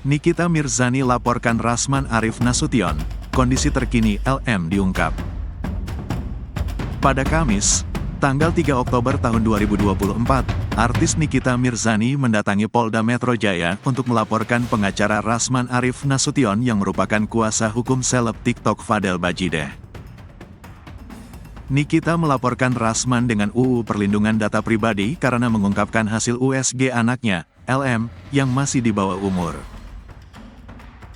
Nikita Mirzani laporkan Rasman Arif Nasution, kondisi terkini LM diungkap. Pada Kamis, tanggal 3 Oktober tahun 2024, artis Nikita Mirzani mendatangi Polda Metro Jaya untuk melaporkan pengacara Rasman Arif Nasution yang merupakan kuasa hukum seleb TikTok Fadel Bajideh. Nikita melaporkan Rasman dengan UU Perlindungan Data Pribadi karena mengungkapkan hasil USG anaknya, LM, yang masih di bawah umur.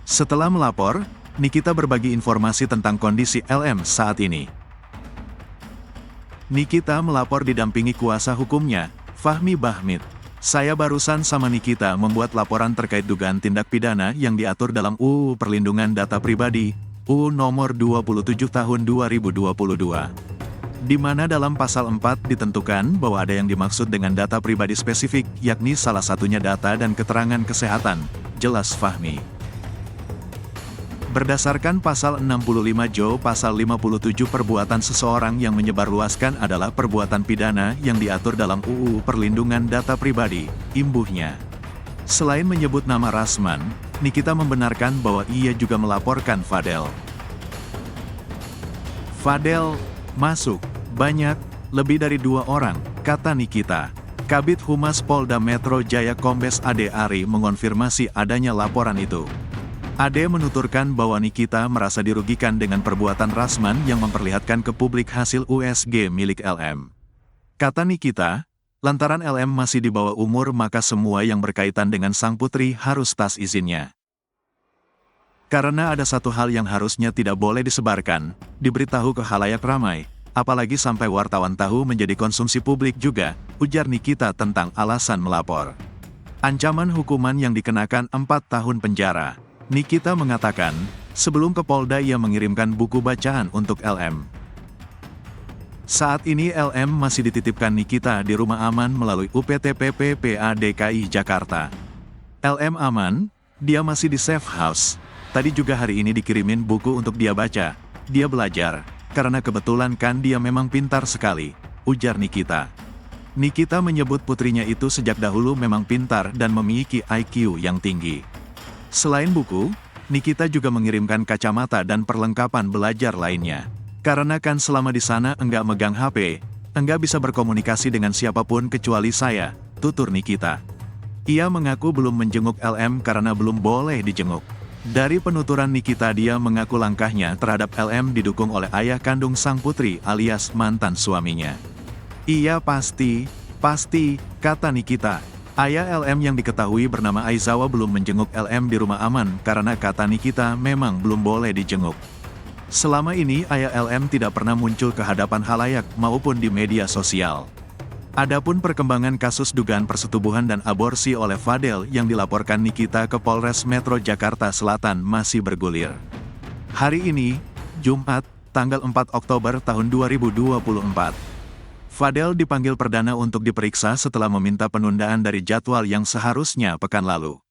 Setelah melapor, Nikita berbagi informasi tentang kondisi LM saat ini. Nikita melapor didampingi kuasa hukumnya, Fahmi Bahmid. Saya barusan sama Nikita membuat laporan terkait dugaan tindak pidana yang diatur dalam UU Perlindungan Data Pribadi, UU Nomor 27 Tahun 2022. Di mana dalam pasal 4 ditentukan bahwa ada yang dimaksud dengan data pribadi spesifik, yakni salah satunya data dan keterangan kesehatan, jelas Fahmi. Berdasarkan pasal 65 Jo pasal 57 perbuatan seseorang yang menyebarluaskan adalah perbuatan pidana yang diatur dalam UU Perlindungan Data Pribadi, imbuhnya. Selain menyebut nama Rasman, Nikita membenarkan bahwa ia juga melaporkan Fadel. Fadel masuk, banyak, lebih dari 2 orang, kata Nikita. Kabid Humas Polda Metro Jaya Kombes Ade Ari mengonfirmasi adanya laporan itu. Ade menuturkan bahwa Nikita merasa dirugikan dengan perbuatan Rasman yang memperlihatkan ke publik hasil USG milik LM. Kata Nikita, lantaran LM masih di bawah umur maka semua yang berkaitan dengan sang putri harus tas izinnya. Karena ada satu hal yang harusnya tidak boleh disebarkan, diberitahu ke khalayak ramai, apalagi sampai wartawan tahu menjadi konsumsi publik juga, ujar Nikita tentang alasan melapor. Ancaman hukuman yang dikenakan 4 tahun penjara. Nikita mengatakan, sebelum ke Polda ia mengirimkan buku bacaan untuk LM. Saat ini LM masih dititipkan Nikita di rumah aman melalui UPTPP PA DKI Jakarta. LM aman, dia masih di safe house. Tadi juga hari ini dikirimin buku untuk dia baca. Dia belajar, karena kebetulan kan dia memang pintar sekali, ujar Nikita. Nikita menyebut putrinya itu sejak dahulu memang pintar dan memiliki IQ yang tinggi. Selain buku, Nikita juga mengirimkan kacamata dan perlengkapan belajar lainnya. Karena kan selama di sana enggak megang HP, enggak bisa berkomunikasi dengan siapapun kecuali saya, tutur Nikita. Ia mengaku belum menjenguk LM karena belum boleh dijenguk. Dari penuturan Nikita dia mengaku langkahnya terhadap LM didukung oleh ayah kandung sang putri alias mantan suaminya. Iya pasti, kata Nikita. Ayah LM yang diketahui bernama Aizawa belum menjenguk LM di rumah aman karena kata Nikita memang belum boleh dijenguk. Selama ini ayah LM tidak pernah muncul ke hadapan khalayak maupun di media sosial. Adapun perkembangan kasus dugaan persetubuhan dan aborsi oleh Fadel yang dilaporkan Nikita ke Polres Metro Jakarta Selatan masih bergulir. Hari ini, Jumat, tanggal 4 Oktober tahun 2024. Fadel dipanggil perdana untuk diperiksa setelah meminta penundaan dari jadwal yang seharusnya pekan lalu.